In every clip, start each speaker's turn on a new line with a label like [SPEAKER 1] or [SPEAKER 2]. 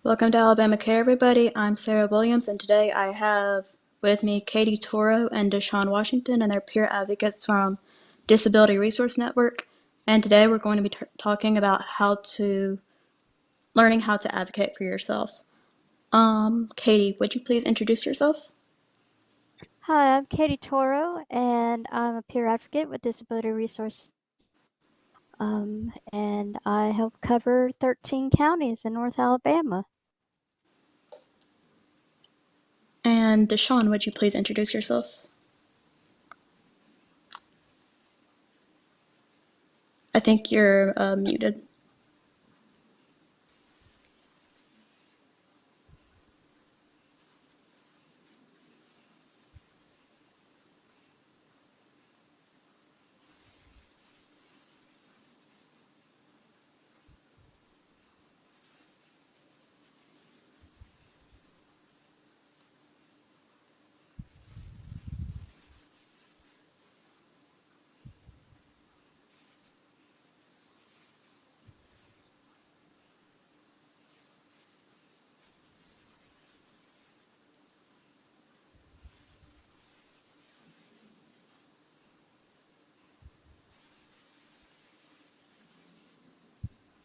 [SPEAKER 1] Welcome to Alabama Care, everybody. I'm Sarah Williams, and today I have with me Katie Toro and Deshon Washington, and they're peer advocates from Disability Resource Network. And today we're going to be talking about learning how to advocate for yourself. Katie, would you please introduce yourself?
[SPEAKER 2] Hi, I'm Katie Toro, and I'm a peer advocate with Disability Resource. And I help cover 13 counties in North Alabama.
[SPEAKER 1] And Deshon, would you please introduce yourself? I think you're muted.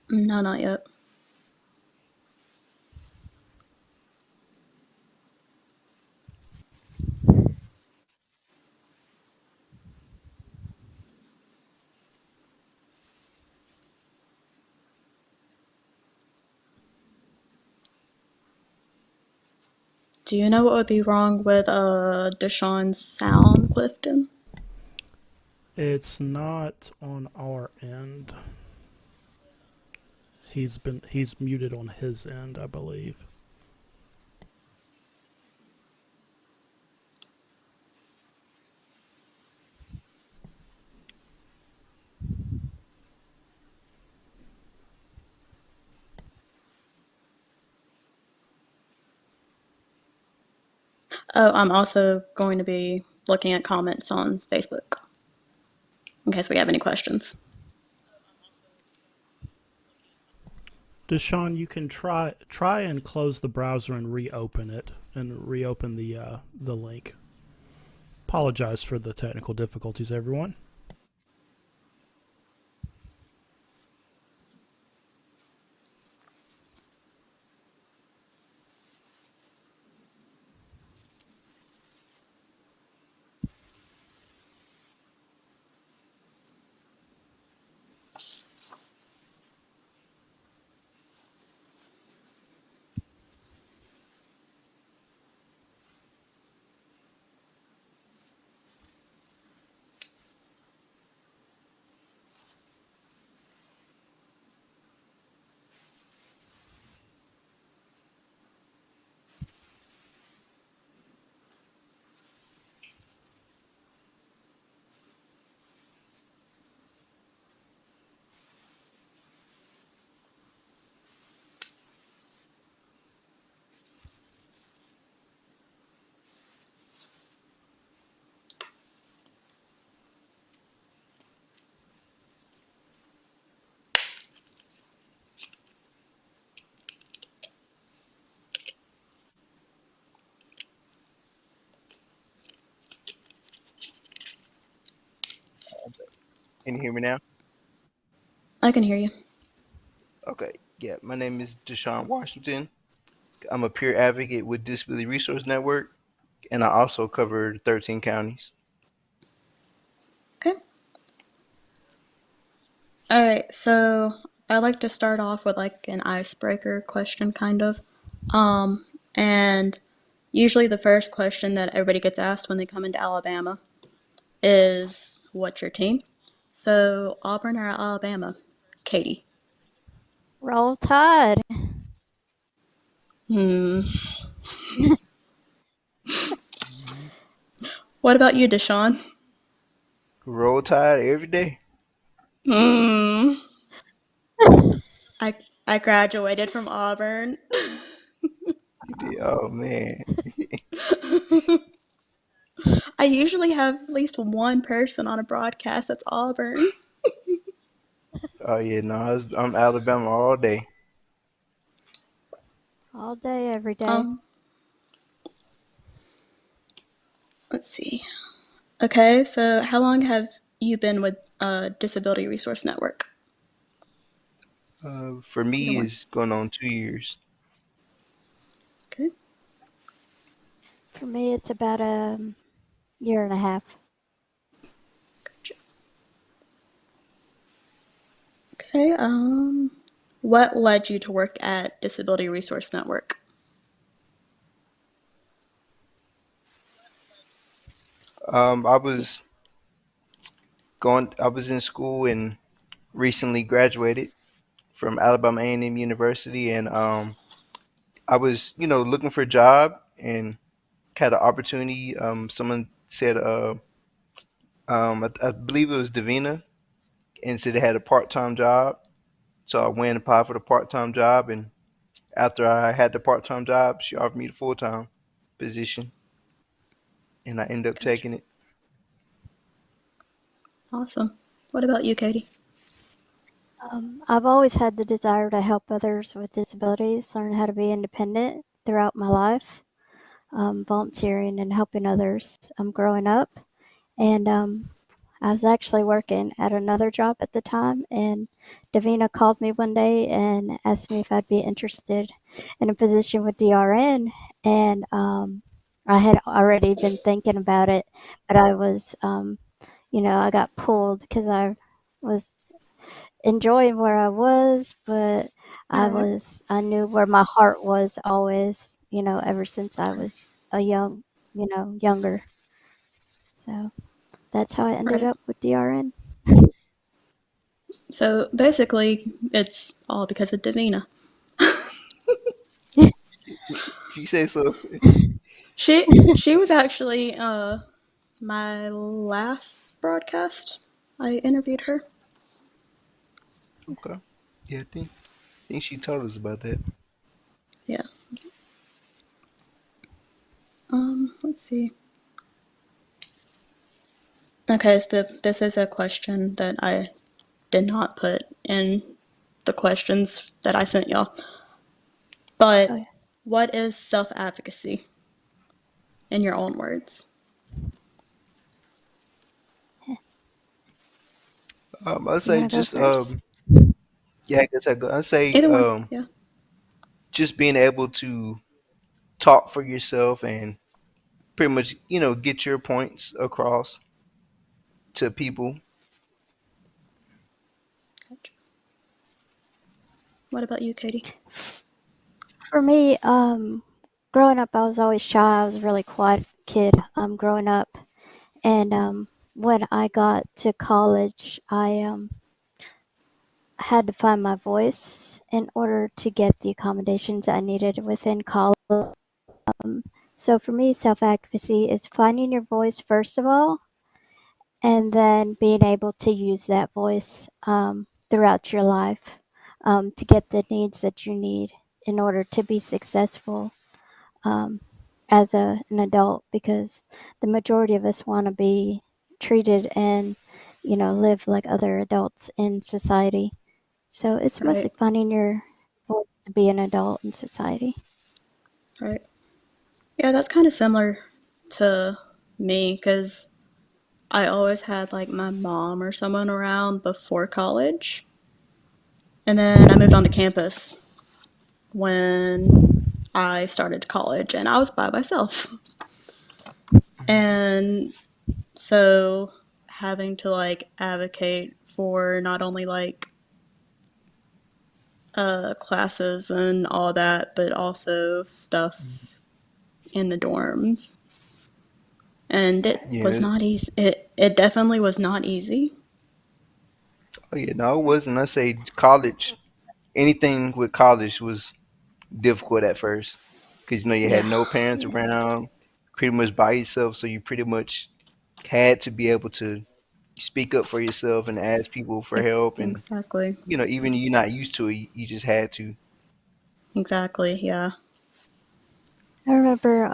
[SPEAKER 1] No, not yet. Do you know what would be wrong with Deshon's sound, Clifton?
[SPEAKER 3] It's not on our end. He's muted on his end, I believe.
[SPEAKER 1] Oh, I'm also going to be looking at comments on Facebook in case we have any questions.
[SPEAKER 3] Deshaun, you can try and close the browser and reopen it and reopen the link. Apologize for the technical difficulties, everyone.
[SPEAKER 4] Can you hear me now?
[SPEAKER 1] I can hear you.
[SPEAKER 4] Okay. Yeah, my name is Deshon Washington. I'm a peer advocate with Disability Resource Network, and I also cover 13 counties.
[SPEAKER 1] Okay. All right. So I like to start off with like an icebreaker question, kind of. And usually the first question that everybody gets asked when they come into Alabama is, "What's your team?" So Auburn or Alabama? Katie.
[SPEAKER 2] Roll Tide.
[SPEAKER 1] Hmm. What about you, Deshaun?
[SPEAKER 4] Roll Tide every day.
[SPEAKER 1] Hmm. I I graduated from Auburn.
[SPEAKER 4] You did. Oh man.
[SPEAKER 1] I usually have at least one person on a broadcast that's Auburn.
[SPEAKER 4] Oh yeah, no, I'm Alabama all day.
[SPEAKER 2] all day, every day.
[SPEAKER 1] Um, let's see. Okay, so how long have you been with Disability Resource Network?
[SPEAKER 4] For
[SPEAKER 1] Either
[SPEAKER 4] me,
[SPEAKER 1] one.
[SPEAKER 4] it's going on 2 years.
[SPEAKER 1] Okay.
[SPEAKER 2] For me, it's about a year and a half.
[SPEAKER 1] Gotcha. Okay. What led you to work at Disability Resource Network?
[SPEAKER 4] I was I was in school and recently graduated from Alabama A&M University, and I was, looking for a job and had an opportunity. Someone said, I believe it was Davina, and said they had a part-time job. So I went and applied for the part-time job, and after I had the part-time job, she offered me the full-time position, and I ended up
[SPEAKER 1] Gotcha.
[SPEAKER 4] taking it.
[SPEAKER 1] Awesome. What about you, Katie?
[SPEAKER 2] I've always had the desire to help others with disabilities, learn how to be independent throughout my life, volunteering and helping others growing up. And I was actually working at another job at the time, and Davina called me one day and asked me if I'd be interested in a position with DRN. And I had already been thinking about it, but I was, I got pulled because I was enjoying where I was, but
[SPEAKER 1] Right.
[SPEAKER 2] I knew where my heart was always, ever since I was younger. So that's how I ended
[SPEAKER 1] Right.
[SPEAKER 2] up with DRN.
[SPEAKER 1] So basically, it's all because of Davina.
[SPEAKER 4] If you say so.
[SPEAKER 1] She was actually my last broadcast. I interviewed her.
[SPEAKER 4] Okay. Yeah, I think she told us about that.
[SPEAKER 1] Yeah. Let's see. Okay, so this is a question that I did not put in the questions that I sent y'all.
[SPEAKER 2] Oh,
[SPEAKER 1] But
[SPEAKER 2] yeah.
[SPEAKER 1] what is self advocacy in your own words?
[SPEAKER 4] I'd
[SPEAKER 2] You
[SPEAKER 4] say
[SPEAKER 2] want to go
[SPEAKER 4] just
[SPEAKER 2] first?
[SPEAKER 4] yeah, I guess I go. I'd say
[SPEAKER 1] Either one. Yeah.
[SPEAKER 4] just being able to talk for yourself and pretty much, get your points across to people.
[SPEAKER 1] Gotcha. What about you, Katie?
[SPEAKER 2] For me, growing up, I was always shy. I was a really quiet kid growing up. And when I got to college, I had to find my voice in order to get the accommodations I needed within college. So for me, self advocacy is finding your voice first of all, and then being able to use that voice throughout your life to get the needs that you need in order to be successful um, as an adult, because the majority of us want to be treated and live like other adults in society. So it's mostly
[SPEAKER 1] Right.
[SPEAKER 2] finding your voice to be an adult in society.
[SPEAKER 1] Right. Yeah, that's kind of similar to me because I always had like my mom or someone around before college. And then I moved onto campus when I started college and I was by myself. And so having to like advocate for not only like classes and all that, but also stuff in the dorms. And it was
[SPEAKER 4] Yeah.
[SPEAKER 1] not easy. It definitely was not easy.
[SPEAKER 4] Oh yeah. No, it wasn't. I say college. Anything with college was difficult at first because you had
[SPEAKER 1] Yeah.
[SPEAKER 4] no parents around, pretty much by yourself. So you pretty much had to be able to speak up for yourself and ask people for help. And
[SPEAKER 1] Exactly.
[SPEAKER 4] even you're not used to it, you just had to.
[SPEAKER 1] Exactly. Yeah.
[SPEAKER 2] I remember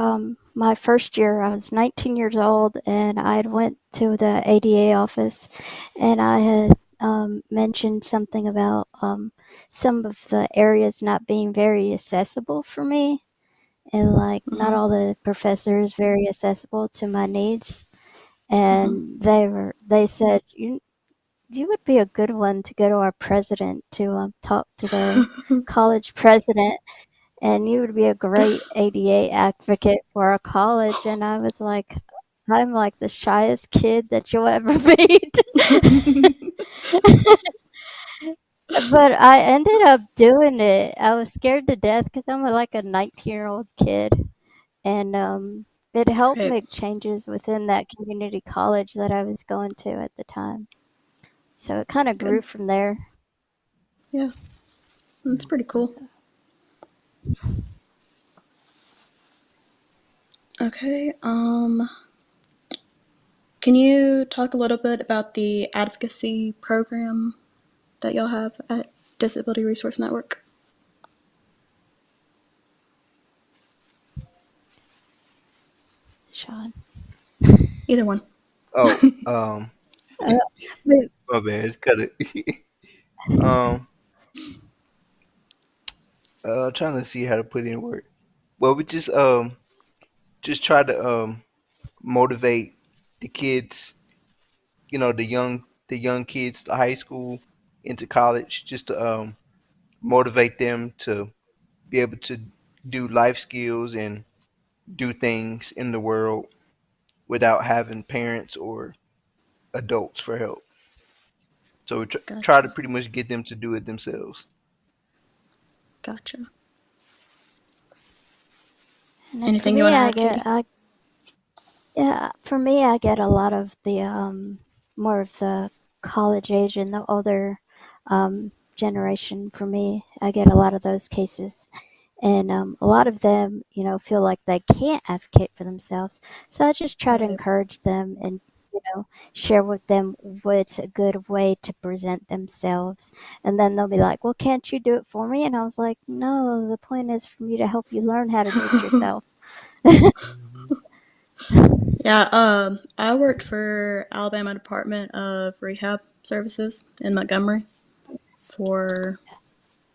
[SPEAKER 2] my first year, I was 19 years old, and I went to the ADA office, and I had mentioned something about some of the areas not being very accessible for me, and like not
[SPEAKER 1] Mm-hmm.
[SPEAKER 2] all the professors very accessible to my needs.
[SPEAKER 1] Mm-hmm.
[SPEAKER 2] And they said you would be a good one to go to our president to talk to the college president, and you would be a great ADA advocate for our college. And I was like, I'm like the shyest kid that you'll ever meet. But I ended up doing it. I was scared to death because I'm like a 19-year-old kid. And it helped
[SPEAKER 1] Right.
[SPEAKER 2] make changes within that community college that I was going to at the time. So it kind of grew
[SPEAKER 1] Good.
[SPEAKER 2] from there.
[SPEAKER 1] Yeah, that's pretty cool.
[SPEAKER 2] So,
[SPEAKER 1] Okay. Can you talk a little bit about the advocacy program that y'all have at Disability Resource Network?
[SPEAKER 2] Sean.
[SPEAKER 1] Either one.
[SPEAKER 4] Oh,
[SPEAKER 2] Uh, but
[SPEAKER 4] my bad. It's kind of um. Trying to see how to put in work. Well, we just try to motivate the kids. You know, the young kids, the high school into college, just to motivate them to be able to do life skills and do things in the world without having parents or adults for help. So we try to
[SPEAKER 1] Gotcha.
[SPEAKER 4] pretty much get them to do it themselves.
[SPEAKER 1] Gotcha.
[SPEAKER 2] and then for
[SPEAKER 1] Anything you
[SPEAKER 2] me,
[SPEAKER 1] want to add, Katie?
[SPEAKER 2] yeah, for me, I get a lot of the more of the college age and the older generation. For me, I get a lot of those cases, and a lot of them, feel like they can't advocate for themselves. So I just try to
[SPEAKER 1] Right.
[SPEAKER 2] encourage them and share with them what's a good way to present themselves. And then they'll be like, "Well, can't you do it for me?" And I was like, "No, the point is for me to help you learn how to do it yourself."
[SPEAKER 1] Yeah, I worked for Alabama Department of Rehab Services in Montgomery for, I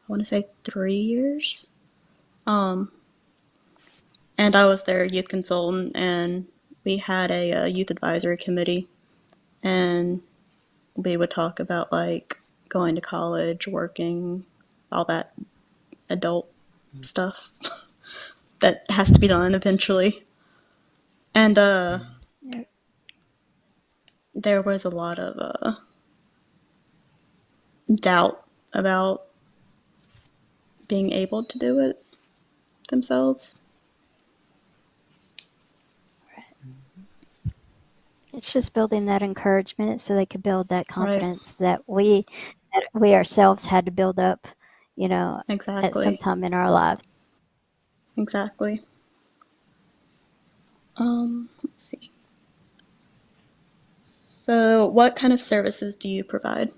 [SPEAKER 1] want to say, 3 years. Um, and I was their youth consultant, and we had a youth advisory committee, and we would talk about like going to college, working, all that adult stuff that has to be done eventually. And
[SPEAKER 2] Yeah.
[SPEAKER 1] there was a lot of doubt about being able to do it themselves.
[SPEAKER 2] It's just building that encouragement so they could build that
[SPEAKER 1] Right.
[SPEAKER 2] confidence that we ourselves had to build up, at some
[SPEAKER 1] Exactly.
[SPEAKER 2] time in our lives.
[SPEAKER 1] Exactly. Let's see. So, what kind of services do you provide?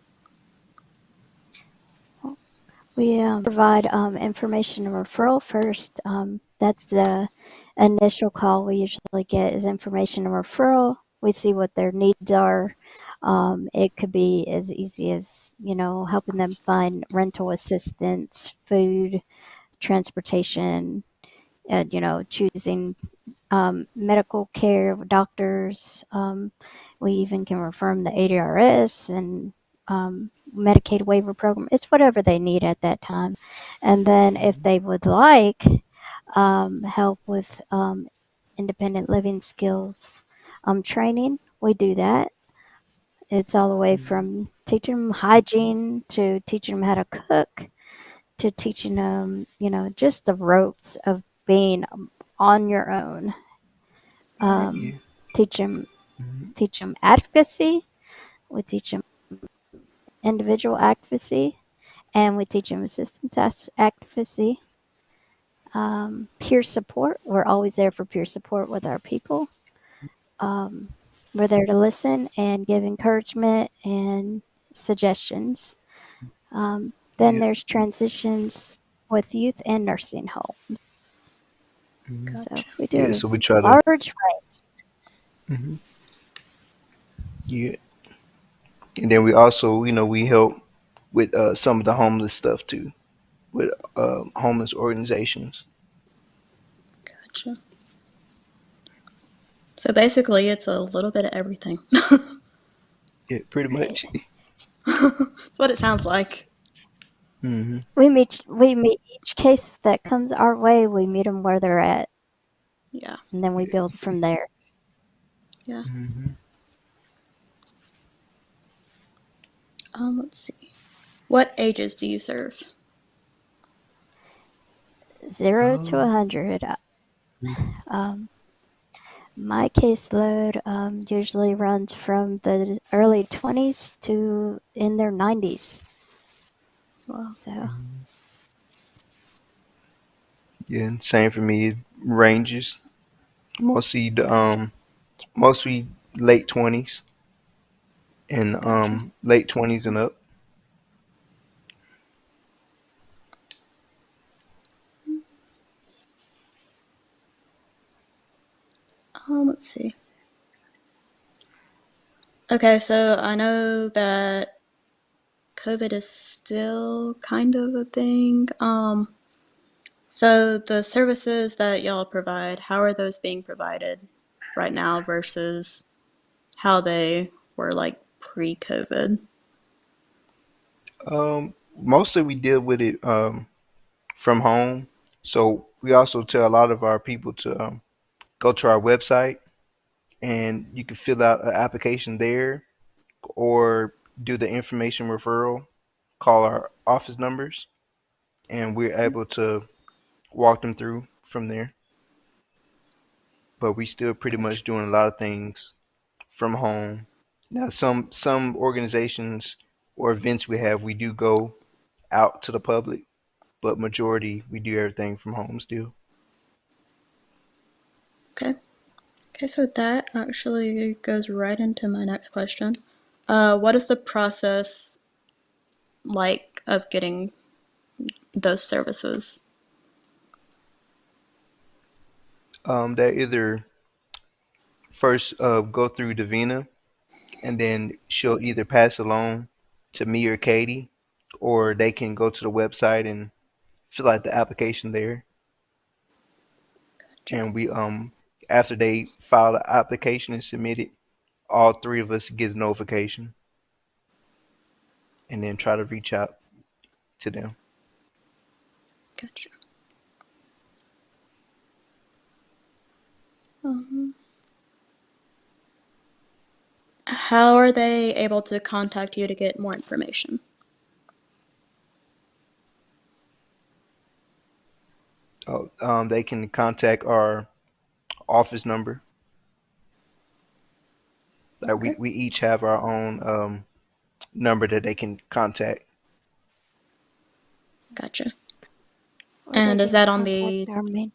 [SPEAKER 2] We provide information and referral first. That's the initial call we usually get is information and referral. We see what their needs are. It could be as easy as, helping them find rental assistance, food, transportation, choosing medical care, doctors. We even can refer them to ADRS and Medicaid waiver program. It's whatever they need at that time. And then if they would like help with independent living skills training, we do that. It's all the way from teaching them hygiene to teaching them how to cook to teaching them, just the ropes of being on your own.
[SPEAKER 1] Right.
[SPEAKER 2] Um,
[SPEAKER 4] Yeah.
[SPEAKER 2] teach them
[SPEAKER 4] Mhm.
[SPEAKER 2] teach them advocacy. We teach them individual advocacy, and we teach them assistance advocacy. Peer support. We're always there for peer support with our people. Um, we're there to listen and give encouragement and suggestions. Then
[SPEAKER 4] Yeah.
[SPEAKER 2] there's transitions with youth and nursing home.
[SPEAKER 4] Mhm.
[SPEAKER 2] So
[SPEAKER 1] Gotcha.
[SPEAKER 2] we do
[SPEAKER 4] Yeah.
[SPEAKER 2] a
[SPEAKER 4] So we try
[SPEAKER 2] large
[SPEAKER 4] Mhm. Yeah. And then we also, we help with some of the homeless stuff too, with homeless organizations.
[SPEAKER 1] Gotcha. So basically, it's a little bit of everything.
[SPEAKER 4] Yeah, pretty
[SPEAKER 2] Right.
[SPEAKER 4] much.
[SPEAKER 1] That's what it sounds like.
[SPEAKER 4] Hmm.
[SPEAKER 2] We meet each case that comes our way. We meet them where they're at,
[SPEAKER 1] Yeah,
[SPEAKER 2] and then we build from there.
[SPEAKER 1] yeah.
[SPEAKER 4] Hmm.
[SPEAKER 1] Let's see. What ages do you serve?
[SPEAKER 2] 0 to 100. Um, my caseload usually runs from the early 20s to in their 90s.
[SPEAKER 1] Well,
[SPEAKER 2] So
[SPEAKER 4] Yeah, and same for me. It ranges mostly
[SPEAKER 2] gotcha.
[SPEAKER 4] mostly late 20s and
[SPEAKER 1] gotcha.
[SPEAKER 4] late 20s and up.
[SPEAKER 1] Let's see. Okay, so I know that COVID is still kind of a thing. So the services that y'all provide, how are those being provided right now versus how they were like pre-COVID?
[SPEAKER 4] Mostly we deal with it from home. So we also tell a lot of our people to go to our website and you can fill out an application there or do the information referral, call our office numbers, and we're able to walk them through from there. But we still pretty
[SPEAKER 1] Gotcha.
[SPEAKER 4] much doing a lot of things from home. Now, some organizations or events we have, we do go out to the public, but majority we do everything from home still.
[SPEAKER 1] Okay. Okay, so that actually goes right into my next question. What is the process like of getting those services?
[SPEAKER 4] They either first go through Davina, and then she'll either pass along to me or Katie, or they can go to the website and fill out the application there.
[SPEAKER 1] Gotcha.
[SPEAKER 4] And we after they file the application and submit it, all three of us get a notification and then try to reach out to them.
[SPEAKER 1] Gotcha. Um, how are they able to contact you to get more information?
[SPEAKER 4] They can contact our office number. Like
[SPEAKER 1] Okay.
[SPEAKER 4] we each have our own number that they can contact.
[SPEAKER 1] Gotcha.
[SPEAKER 2] Or they
[SPEAKER 1] And is
[SPEAKER 2] can
[SPEAKER 1] that on
[SPEAKER 2] contact
[SPEAKER 1] the
[SPEAKER 2] our main,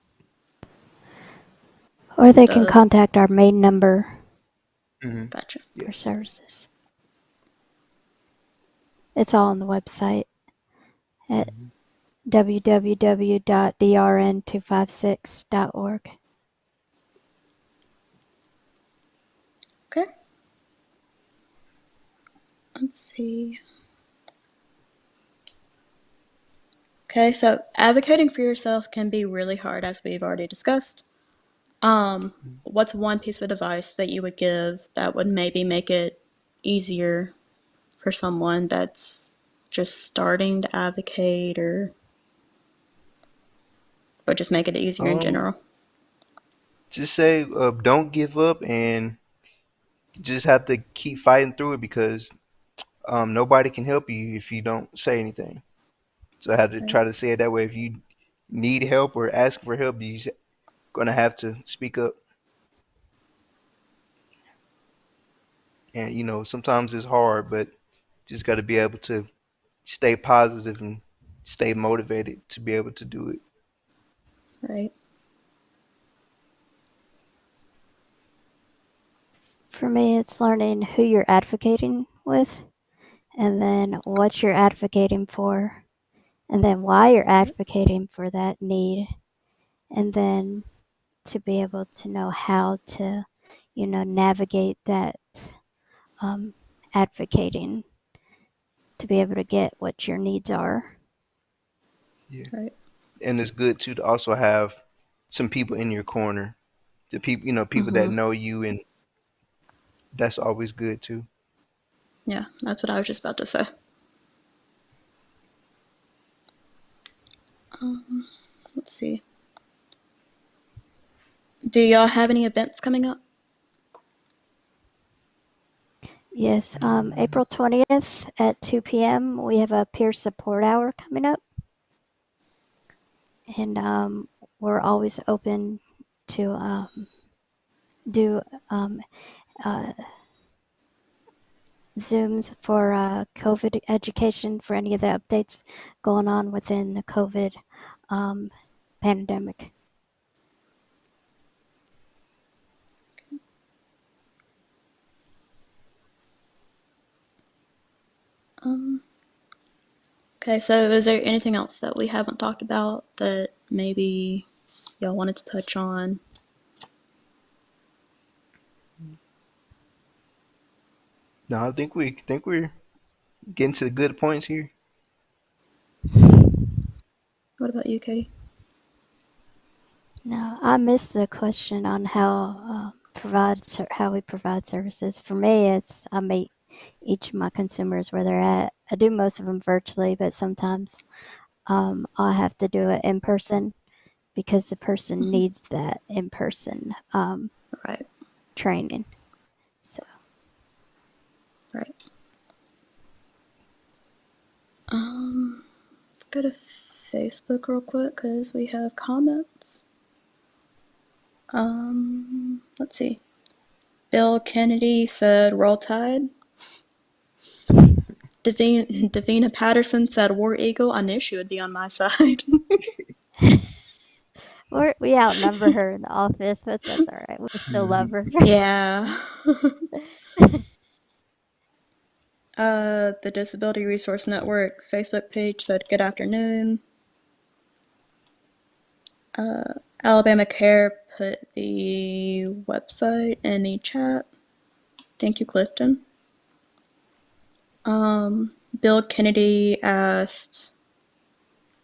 [SPEAKER 2] or they can
[SPEAKER 1] the
[SPEAKER 2] contact our main number
[SPEAKER 4] Hmm.
[SPEAKER 1] gotcha.
[SPEAKER 4] Yeah.
[SPEAKER 2] for services. It's all on the website at
[SPEAKER 4] Hmm.
[SPEAKER 2] www.drn256.org.
[SPEAKER 1] Okay. Let's see. Okay, so advocating for yourself can be really hard, as we've already discussed. What's one piece of advice that you would give that would maybe make it easier for someone that's just starting to advocate or just make it easier in
[SPEAKER 4] Um,
[SPEAKER 1] general?
[SPEAKER 4] just say don't give up and just have to keep fighting through it because nobody can help you if you don't say anything. So I had to
[SPEAKER 1] Right,
[SPEAKER 4] try to say it that way. If you need help or ask for help, you're gonna have to speak up. And sometimes it's hard, but just got to be able to stay positive and stay motivated to be able to do it.
[SPEAKER 1] right,
[SPEAKER 2] For me, it's learning who you're advocating with, and then what you're advocating for, and then why you're advocating for that need, and then to be able to know how to, navigate that um, advocating to be able to get what your needs are.
[SPEAKER 4] Yeah.
[SPEAKER 1] Right.
[SPEAKER 4] And it's good too to also have some people in your corner. The people, people that
[SPEAKER 1] Mm-hmm.
[SPEAKER 4] know you, and that's always good too.
[SPEAKER 1] Yeah, that's what I was just about to say. Let's see. Do y'all have any events coming up?
[SPEAKER 2] Yes, April 20th at 2 p.m., we have a peer support hour coming up. And we're always open to do uh, Zooms for COVID education for any of the updates going on within the COVID pandemic.
[SPEAKER 1] Um, okay, so is there anything else that we haven't talked about that maybe y'all wanted to touch on?
[SPEAKER 4] No, I think we're getting to the good points here.
[SPEAKER 1] What about you, Katie?
[SPEAKER 2] No, I missed the question on how we provide services. For me, it's I meet each of my consumers where they're at. I do most of them virtually, but sometimes I have to do it in person because the person
[SPEAKER 1] Mm-hmm.
[SPEAKER 2] needs that in person
[SPEAKER 1] Right,
[SPEAKER 2] training. So
[SPEAKER 1] right. Let's go to Facebook real quick because we have comments. Let's see. Bill Kennedy said, "Roll Tide." Davina Patterson said, "War Eagle." I knew she would be on my side.
[SPEAKER 2] we outnumber her in the office, but that's all right. We still love her.
[SPEAKER 1] Yeah. The Disability Resource Network Facebook page said, "Good afternoon." Alabama Care put the website in the chat. Thank you, Clifton. Bill Kennedy asked,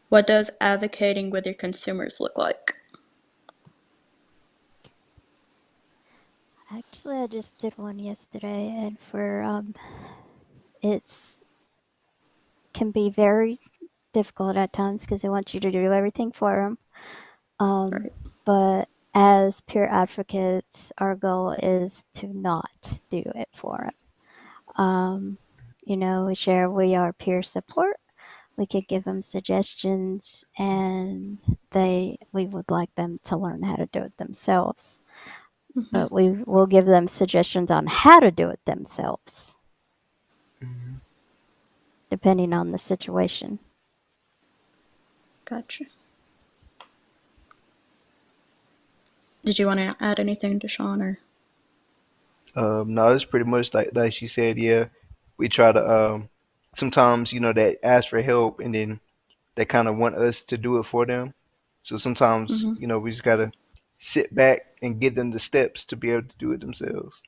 [SPEAKER 1] "What does advocating with your consumers look like?"
[SPEAKER 2] Actually, I just did one yesterday, and for it's can be very difficult at times because they want you to do everything for them.
[SPEAKER 1] Right.
[SPEAKER 2] But as peer advocates, our goal is to not do it for them. We are peer support. We could give them suggestions, and we would like them to learn how to do it themselves.
[SPEAKER 1] Mm-hmm.
[SPEAKER 2] But we will give them suggestions on how to do it themselves, depending on the situation.
[SPEAKER 1] Gotcha. Did you want to add anything, Deshon, or?
[SPEAKER 4] No, it's pretty much like she said. Yeah, we try to sometimes they ask for help, and then they kind of want us to do it for them. So sometimes
[SPEAKER 1] Mm-hmm.
[SPEAKER 4] we just gotta sit back and give them the steps to be able to do it themselves.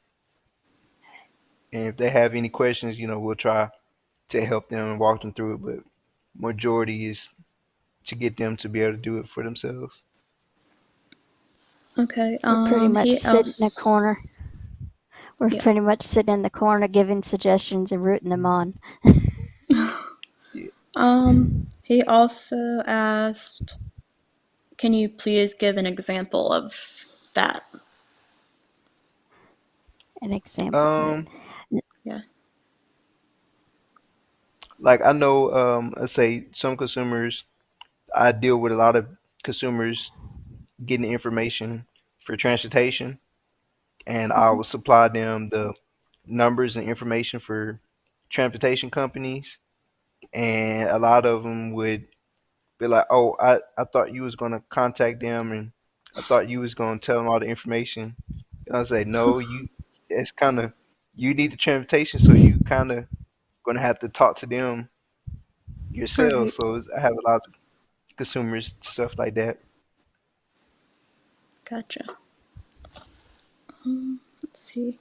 [SPEAKER 4] And if they have any questions, we'll try to help them and walk them through it. But majority is to get them to be able to do it for themselves.
[SPEAKER 1] Okay.
[SPEAKER 2] We're pretty much
[SPEAKER 1] He
[SPEAKER 2] sitting in a corner.
[SPEAKER 1] else.
[SPEAKER 2] We're
[SPEAKER 1] Yeah.
[SPEAKER 2] pretty much sitting in the corner giving suggestions and rooting them on.
[SPEAKER 4] Yeah.
[SPEAKER 1] He also asked, "Can you please give an example of that?"
[SPEAKER 2] An example of it.
[SPEAKER 4] Um,
[SPEAKER 1] Yeah.
[SPEAKER 4] like I know, let's say some consumers, I deal with a lot of consumers getting information for transportation, and I
[SPEAKER 1] Mm-hmm.
[SPEAKER 4] will supply them the numbers and information for transportation companies, and a lot of them would be like, "Oh, I thought you was gonna contact them, and I thought you was gonna tell them all the information." And I say, "No, it's kind of you need the transportation, so you kind of gonna have to talk to them yourself."
[SPEAKER 1] Right.
[SPEAKER 4] So I have a lot of consumers stuff like that.
[SPEAKER 1] Gotcha. Let's see.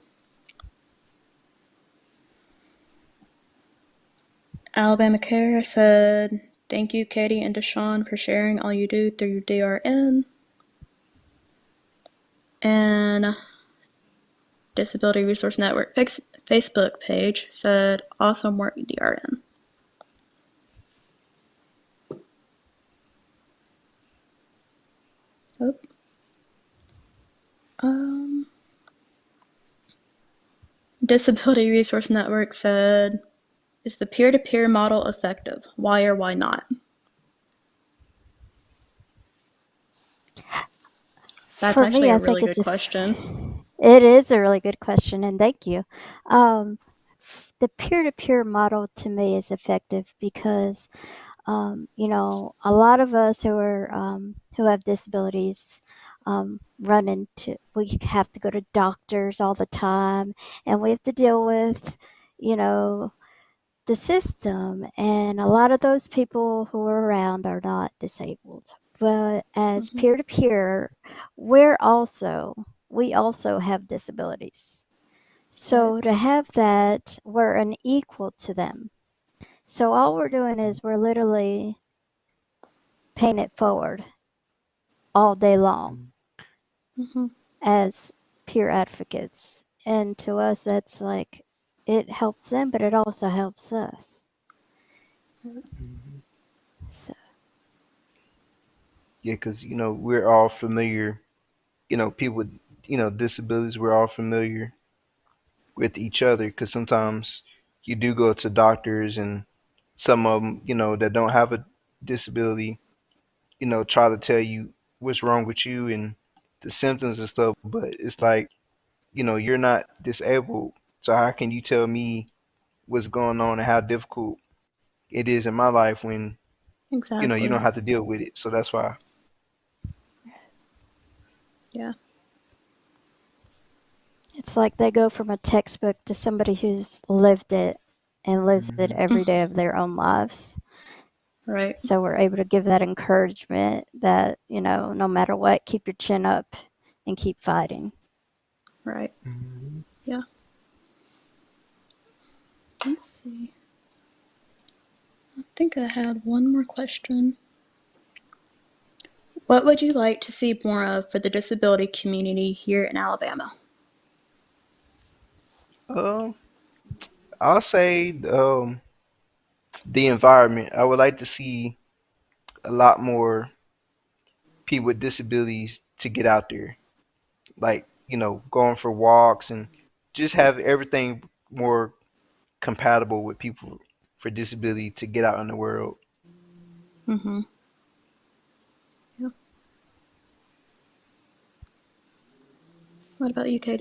[SPEAKER 1] Alabama Care said, "Thank you, Katie and Deshon, for sharing all you do through your DRN." And Disability Resource Network Facebook page said, "Awesome work, DRN." Oh, um, Disability Resource Network said, "Is the peer-to-peer model effective? Why or why not?" That's
[SPEAKER 2] For
[SPEAKER 1] actually
[SPEAKER 2] me,
[SPEAKER 1] a
[SPEAKER 2] I
[SPEAKER 1] really
[SPEAKER 2] think
[SPEAKER 1] good question.
[SPEAKER 2] it is a really good question, and thank you. Um, the peer-to-peer model to me is effective because a lot of us who have disabilities run into we have to go to doctors all the time, and we have to deal with you know the system, and a lot of those people who are around are not disabled. But as
[SPEAKER 1] Mm-hmm.
[SPEAKER 2] peer to peer, we also have disabilities.
[SPEAKER 1] Right.
[SPEAKER 2] So to have that, we're an equal to them. So all we're doing is we're literally paying it forward all day long
[SPEAKER 1] Mm-hmm.
[SPEAKER 2] as peer advocates. And to us, that's like, it helps them, but it also helps us. So,
[SPEAKER 4] Yeah, because we're all familiar. People with disabilities. We're all familiar with each other because sometimes you do go to doctors and some of them that don't have a disability try to tell you what's wrong with you and the symptoms and stuff, but it's like you're not disabled, so how can you tell me what's going on and how difficult it is in my life when you don't
[SPEAKER 1] Exactly.
[SPEAKER 4] have to deal with it. So that's why.
[SPEAKER 1] Yeah.
[SPEAKER 2] it's like they go from a textbook to somebody who's lived it and lives it every day of their own lives.
[SPEAKER 1] Right.
[SPEAKER 2] So we're able to give that encouragement that, no matter what, keep your chin up and keep fighting.
[SPEAKER 1] Right. Yeah. Let's see. I think I had one more question. What would you like to see more of for the disability community here in Alabama?
[SPEAKER 4] Um, I'll say the environment. I would like to see a lot more people with disabilities to get out there, like going for walks and just have everything more compatible with people for disability to get out in the world.
[SPEAKER 1] Mm-hmm. Yeah. What about you, Katie?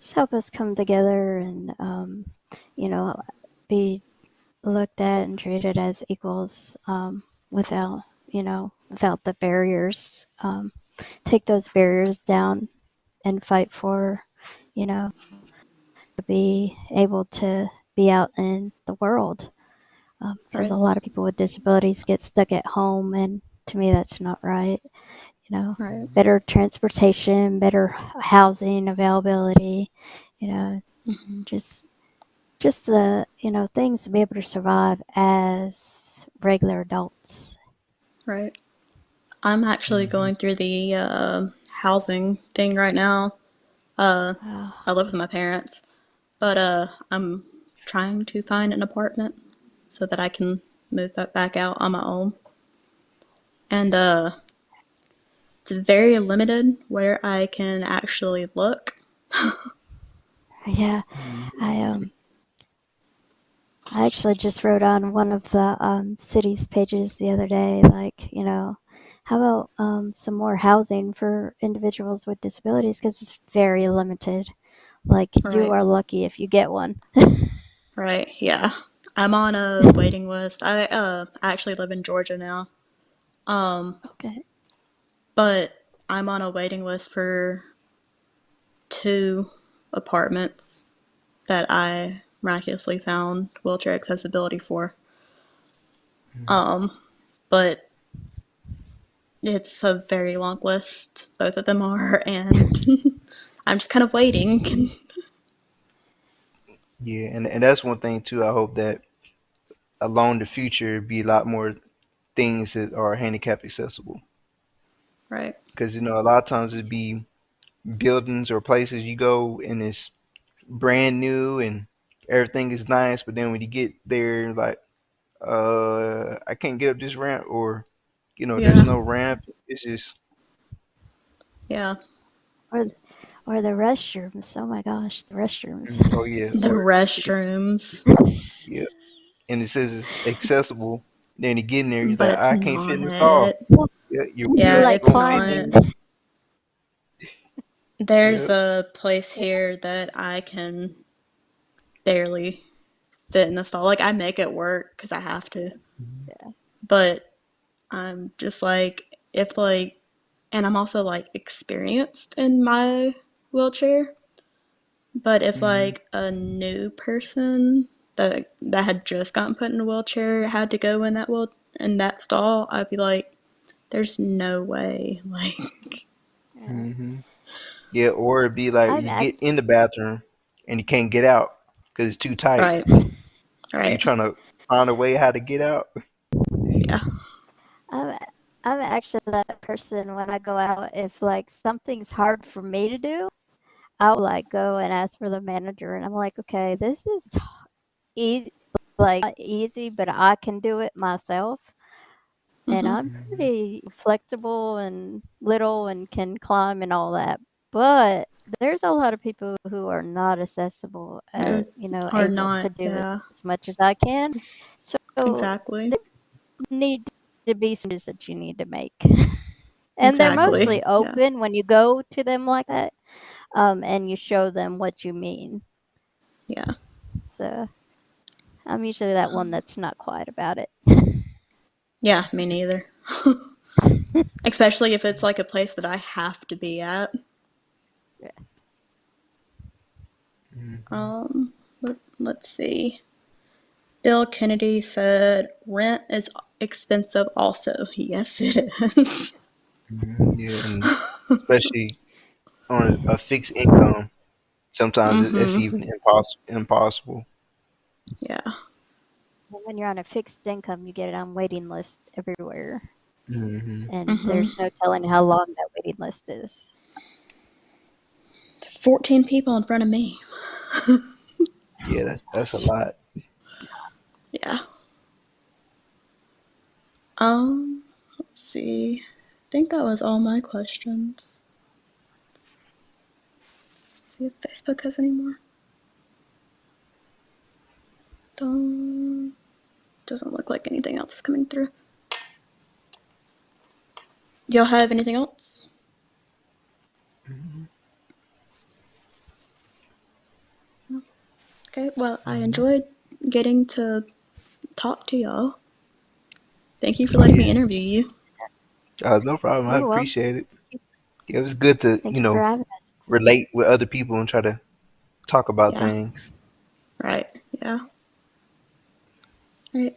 [SPEAKER 2] Just help us come together and, you know, be looked at and treated as equals without the barriers. Take those barriers down and fight for, you know, to be able to be out in the world. Because
[SPEAKER 1] Right.
[SPEAKER 2] a lot of people with disabilities get stuck at home, and to me, that's not right.
[SPEAKER 1] Right.
[SPEAKER 2] Better transportation, better housing availability, you know,
[SPEAKER 1] Mm-hmm.
[SPEAKER 2] just the things to be able to survive as regular adults.
[SPEAKER 1] Right. I'm actually going through the housing thing right now.
[SPEAKER 2] Uh,
[SPEAKER 1] I live with my parents, but I'm trying to find an apartment so that I can move back out on my own. And it's very limited where I can actually look.
[SPEAKER 2] yeah, I I actually just wrote on one of the city's pages the other day, like, how about some more housing for individuals with disabilities? Because it's very limited. Like, you
[SPEAKER 1] Right.
[SPEAKER 2] are lucky if you get one.
[SPEAKER 1] Right. Yeah. I'm on a waiting list. I actually live in Georgia now. Um,
[SPEAKER 2] Okay.
[SPEAKER 1] but I'm on a waiting list for two apartments that I miraculously found wheelchair accessibility for. Um, but it's a very long list. Both of them are, and I'm just kind of waiting.
[SPEAKER 4] Yeah, and that's one thing too. I hope that along the future be a lot more things that are handicap accessible.
[SPEAKER 1] Right.
[SPEAKER 4] Because a lot of times it'd be buildings or places you go and it's brand new and everything is nice, but then when you get there, like, I can't get up this ramp, or there's
[SPEAKER 1] Yeah.
[SPEAKER 4] no ramp. It's just,
[SPEAKER 1] Yeah.
[SPEAKER 2] Or or the restrooms. Oh my gosh, the restrooms.
[SPEAKER 4] oh yeah,
[SPEAKER 1] The
[SPEAKER 4] or
[SPEAKER 1] restrooms.
[SPEAKER 4] yeah, and it says it's accessible. Then you get in there, you're
[SPEAKER 1] But
[SPEAKER 4] like,
[SPEAKER 1] it's
[SPEAKER 4] I can't fit
[SPEAKER 1] not.
[SPEAKER 4] in the stall. Yeah, your
[SPEAKER 2] You're
[SPEAKER 1] Yeah,
[SPEAKER 4] wheels
[SPEAKER 2] like
[SPEAKER 1] it's
[SPEAKER 4] don't fit
[SPEAKER 1] not.
[SPEAKER 4] in.
[SPEAKER 2] climbing.
[SPEAKER 1] There's
[SPEAKER 4] Yeah.
[SPEAKER 1] a place here that I can barely fit in the stall. Like, I make it work because I have to. But I'm just like, if like, and I'm also like experienced in my wheelchair. But if
[SPEAKER 4] Mm-hmm.
[SPEAKER 1] like a new person that had just gotten put in a wheelchair had to go in that stall, I'd be like, there's no way. Like,
[SPEAKER 2] Yeah.
[SPEAKER 4] Mm-hmm. Yeah, or it'd be like
[SPEAKER 2] I'm
[SPEAKER 4] you
[SPEAKER 2] act-
[SPEAKER 4] get in the bathroom and you can't get out because it's too tight.
[SPEAKER 1] right,
[SPEAKER 4] You
[SPEAKER 1] right,
[SPEAKER 4] trying to find a way how to get out.
[SPEAKER 1] yeah,
[SPEAKER 2] I'm I'm actually that person when I go out. If like something's hard for me to do, I'll like go and ask for the manager, and I'm like, okay, this is easy, like not easy, but I can do it myself. And
[SPEAKER 1] hmm
[SPEAKER 2] I'm pretty flexible and little and can climb and all that. But there's a lot of people who are not accessible,
[SPEAKER 1] or
[SPEAKER 2] able to
[SPEAKER 1] not.
[SPEAKER 2] do it
[SPEAKER 1] Yeah,
[SPEAKER 2] as much as I can. So
[SPEAKER 1] exactly,
[SPEAKER 2] there need to be some changes that you need to make. And they're
[SPEAKER 4] Mm-hmm.
[SPEAKER 1] exactly.
[SPEAKER 2] mostly
[SPEAKER 1] Yeah,
[SPEAKER 2] open when you go to them like that, and you show them what you mean.
[SPEAKER 1] yeah,
[SPEAKER 2] So I'm usually that one that's not quiet about it.
[SPEAKER 1] yeah. Me neither. Especially if it's like a place that I have to be at.
[SPEAKER 4] Mm-hmm.
[SPEAKER 1] Um, let's see. Bill Kennedy said rent is expensive also. Yes, it is.
[SPEAKER 4] Yeah, and especially on a fixed income, sometimes it's
[SPEAKER 1] Mm-hmm.
[SPEAKER 4] even impossible.
[SPEAKER 1] Yeah.
[SPEAKER 2] When you're on a fixed income, you get it on waiting list everywhere,
[SPEAKER 4] Hmm.
[SPEAKER 2] and
[SPEAKER 1] Mm-hmm.
[SPEAKER 2] there's no telling how long that waiting list is.
[SPEAKER 1] 14 people in front of me.
[SPEAKER 4] Yeah, that's a lot.
[SPEAKER 1] Yeah. Let's see. I think that was all my questions. See if Facebook has any more. Doesn't look like anything else is coming through. Do y'all have anything else? No? Okay, well, I enjoyed getting to talk to y'all. Thank you for
[SPEAKER 4] Oh
[SPEAKER 1] letting me
[SPEAKER 4] yeah,
[SPEAKER 1] interview you.
[SPEAKER 4] no problem. I
[SPEAKER 2] You're welcome.
[SPEAKER 4] appreciate it. Yeah, it was good to
[SPEAKER 2] Thank you for having us.
[SPEAKER 4] relate with other people and try to talk about
[SPEAKER 1] Yeah,
[SPEAKER 4] things.
[SPEAKER 1] right. Yeah. All right.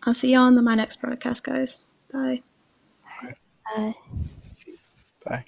[SPEAKER 1] I'll see you on my next broadcast, guys. Bye.
[SPEAKER 2] Uh,
[SPEAKER 4] See, bye.